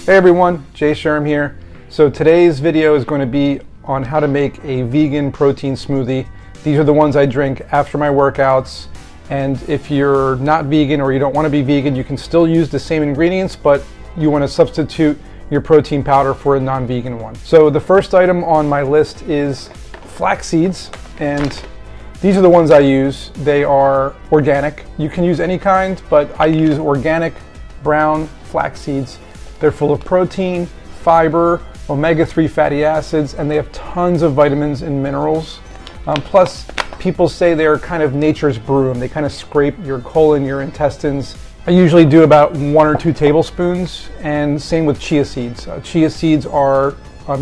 Hey everyone, Jay Sherm here. So today's video is going to be on how to make a vegan protein smoothie. These are the ones I drink after my workouts. And if you're not vegan or you don't want to be vegan, you can still use the same ingredients, but you want to substitute your protein powder for a non-vegan one. So the first item on my list is flax seeds, and these are the ones I use. They are organic. You can use any kind, but I use organic brown flax seeds. They're full of protein, fiber, omega-3 fatty acids, and they have tons of vitamins and minerals. Plus, people say they're kind of nature's broom. They kind of scrape your colon, your intestines. I usually do about 1 or 2 tablespoons, and same with chia seeds. Chia seeds are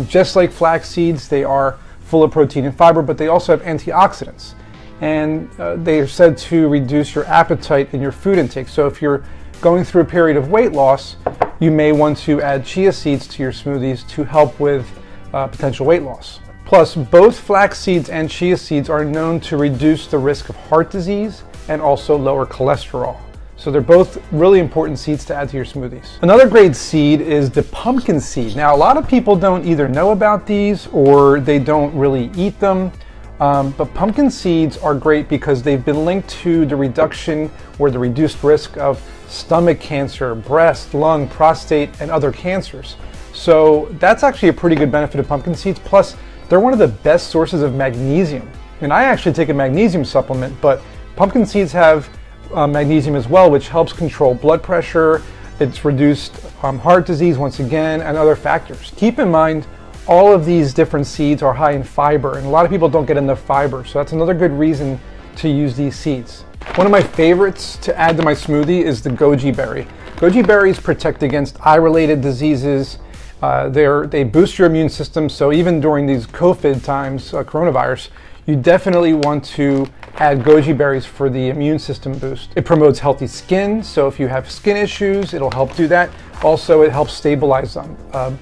just like flax seeds. They are full of protein and fiber, but they also have antioxidants. And they are said to reduce your appetite in your food intake. So if you're going through a period of weight loss, you may want to add chia seeds to your smoothies to help with potential weight loss. Plus, both flax seeds and chia seeds are known to reduce the risk of heart disease and also lower cholesterol. So they're both really important seeds to add to your smoothies. Another great seed is the pumpkin seed. Now, a lot of people don't either know about these or they don't really eat them. But pumpkin seeds are great because they've been linked to the reduction or the reduced risk of stomach cancer, breast, lung, prostate, and other cancers. So that's actually a pretty good benefit of pumpkin seeds. Plus, they're one of the best sources of magnesium. And I actually take a magnesium supplement, but pumpkin seeds have magnesium as well, which helps control blood pressure. It's reduced heart disease once again, and other factors. Keep in mind, all of these different seeds are high in fiber, and a lot of people don't get enough fiber, so that's another good reason to use these seeds. One of my favorites to add to my smoothie is the goji berry. Goji berries protect against eye-related diseases. They boost your immune system, so even during these COVID times, coronavirus, you definitely want to add goji berries for the immune system boost. It promotes healthy skin, so if you have skin issues, it'll help do that. Also, it helps stabilize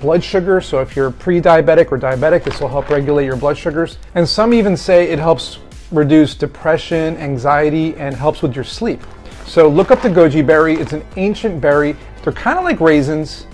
blood sugar, so if you're pre-diabetic or diabetic, this will help regulate your blood sugars. And some even say it helps reduce depression, anxiety, and helps with your sleep. So look up the goji berry. It's an ancient berry. They're kind of like raisins.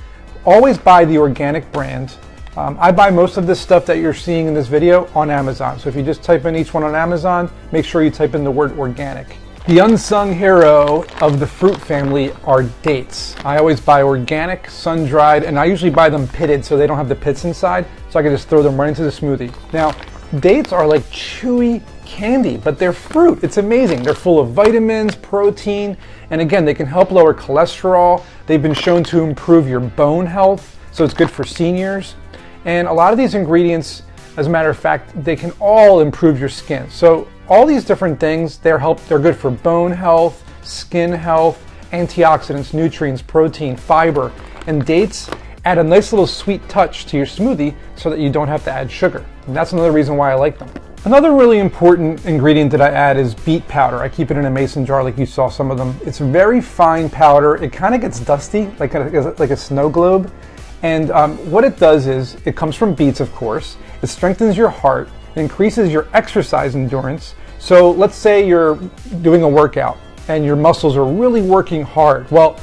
Always buy the organic brand. I buy most of this stuff that you're seeing in this video on Amazon. So if you just type in each one on Amazon, make sure you type in the word organic. The unsung hero of the fruit family are dates. I always buy organic, sun-dried, and I usually buy them pitted so they don't have the pits inside, so I can just throw them right into the smoothie. Now, dates are like chewy candy, but they're fruit. It's amazing. They're full of vitamins, protein, and again, they can help lower cholesterol. They've been shown to improve your bone health, so it's good for seniors. And a lot of these ingredients, as a matter of fact, they can all improve your skin. So all these different things, they're good for bone health, skin health, antioxidants, nutrients, protein, fiber, and dates add a nice little sweet touch to your smoothie so that you don't have to add sugar. And that's another reason why I like them. Another really important ingredient that I add is beet powder. I keep it in a mason jar like you saw some of them. It's very fine powder. It kind of gets dusty, like a snow globe. And what it does is, it comes from beets, of course. It strengthens your heart, it increases your exercise endurance. So let's say you're doing a workout and your muscles are really working hard. Well,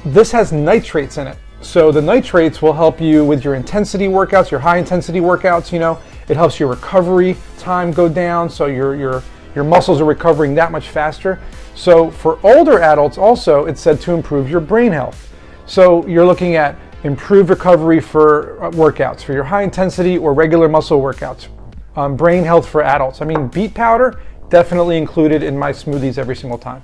this has nitrates in it. So the nitrates will help you with your intensity workouts, your high intensity workouts, you know. It helps your recovery time go down, so your muscles are recovering that much faster. So for older adults also, it's said to improve your brain health. So you're looking at improved recovery for workouts, for your high intensity or regular muscle workouts. Brain health for adults. I mean, beet powder, definitely included in my smoothies every single time.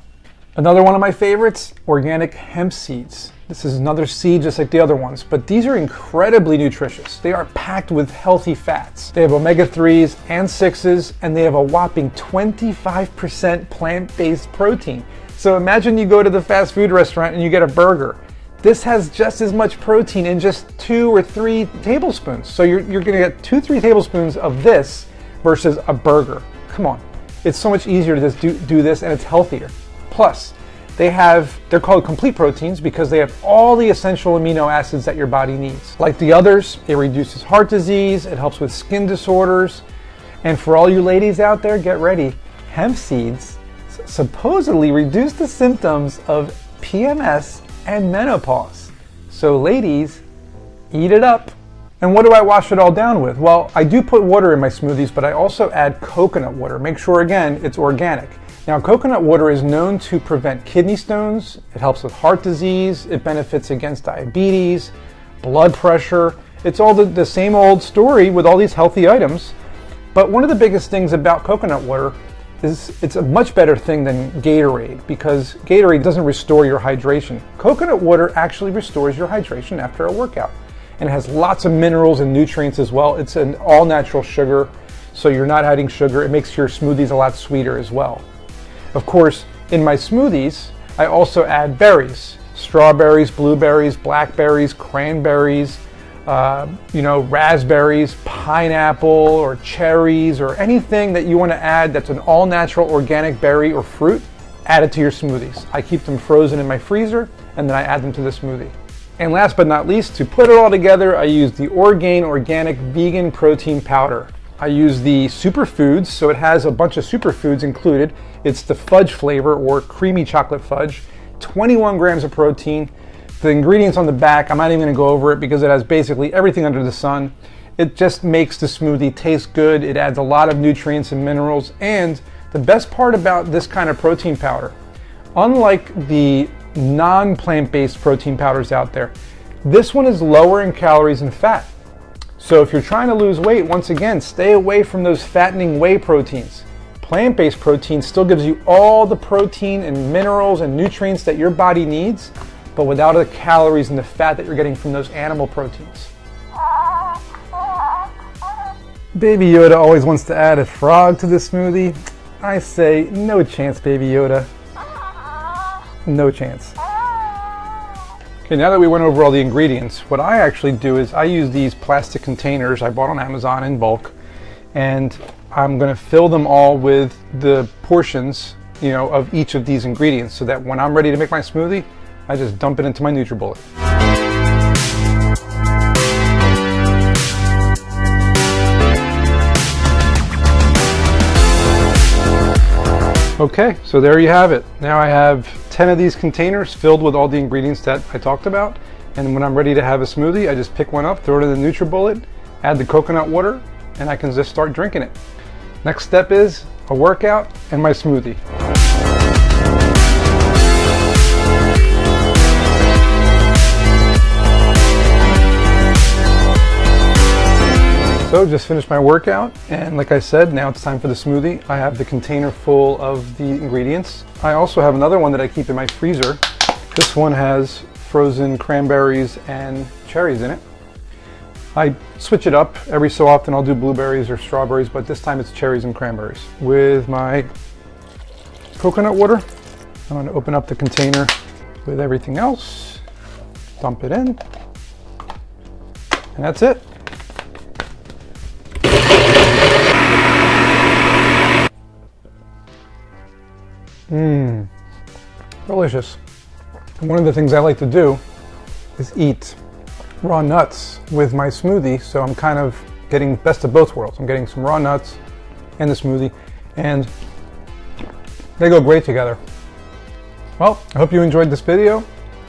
Another one of my favorites, organic hemp seeds. This is another seed just like the other ones, but these are incredibly nutritious. They are packed with healthy fats. They have omega-3s and 6s, and they have a whopping 25% plant-based protein. So imagine you go to the fast food restaurant and you get a burger. This has just as much protein in just 2 or 3 tablespoons. So you're gonna get 2-3 tablespoons of this versus a burger. Come on. It's so much easier to just do this, and it's healthier. Plus, they're called complete proteins because they have all the essential amino acids that your body needs. Like the others, it reduces heart disease, it helps with skin disorders. And for all you ladies out there, get ready. Hemp seeds supposedly reduce the symptoms of PMS and menopause. So ladies, Eat it up. And what do I wash it all down with? Well, I do put water in my smoothies, but I also add coconut water. Make sure, again, it's organic. Now, coconut water is known to prevent kidney stones. It helps with heart disease. It benefits against diabetes, blood pressure. It's all the same old story with all these healthy items. But one of the biggest things about coconut water is it's a much better thing than Gatorade, because Gatorade doesn't restore your hydration. Coconut water actually restores your hydration after a workout. And it has lots of minerals and nutrients as well. It's an all-natural sugar, so you're not adding sugar. It makes your smoothies a lot sweeter as well. Of course, in my smoothies, I also add berries. Strawberries, blueberries, blackberries, cranberries, raspberries, pineapple, or cherries, or anything that you want to add that's an all-natural organic berry or fruit, add it to your smoothies. I keep them frozen in my freezer, and then I add them to the smoothie. And last but not least, to put it all together, I use the Orgain Organic Vegan Protein Powder. I use the superfoods, so it has a bunch of superfoods included. It's the fudge flavor, or creamy chocolate fudge, 21 grams of protein. The ingredients on the back, I'm not even going to go over it because it has basically everything under the sun. It just makes the smoothie taste good. It adds a lot of nutrients and minerals. And the best part about this kind of protein powder, unlike the non-plant-based protein powders out there, this one is lower in calories and fat. So if you're trying to lose weight, once again, stay away from those fattening whey proteins. Plant-based protein still gives you all the protein and minerals and nutrients that your body needs, but without the calories and the fat that you're getting from those animal proteins. Baby Yoda always wants to add a frog to the smoothie. I say, no chance, Baby Yoda. No chance. Okay, now that we went over all the ingredients, what I actually do is I use these plastic containers I bought on Amazon in bulk, and I'm going to fill them all with the portions, of each of these ingredients, so that when I'm ready to make my smoothie, I just dump it into my NutriBullet. Okay, so there you have it. Now I have 10 of these containers filled with all the ingredients that I talked about. And when I'm ready to have a smoothie, I just pick one up, throw it in the NutriBullet, add the coconut water, and I can just start drinking it. Next step is a workout and my smoothie. So just finished my workout, and like I said, now it's time for the smoothie. I have the container full of the ingredients. I also have another one that I keep in my freezer. This one has frozen cranberries and cherries in it. I switch it up every so often. I'll do blueberries or strawberries, but this time it's cherries and cranberries. With my coconut water, I'm going to open up the container with everything else, dump it in, and that's it. Delicious. And one of the things I like to do is eat raw nuts with my smoothie, so I'm kind of getting best of both worlds. I'm getting some raw nuts and the smoothie, and they go great together. Well, I hope you enjoyed this video.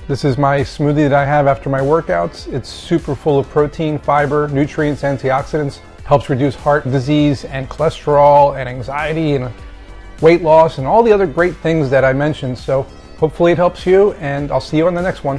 This is my smoothie that I have after my workouts. It's super full of protein, fiber, nutrients, antioxidants, helps reduce heart disease and cholesterol and anxiety and weight loss and all the other great things that I mentioned. So hopefully it helps you, and I'll see you on the next one.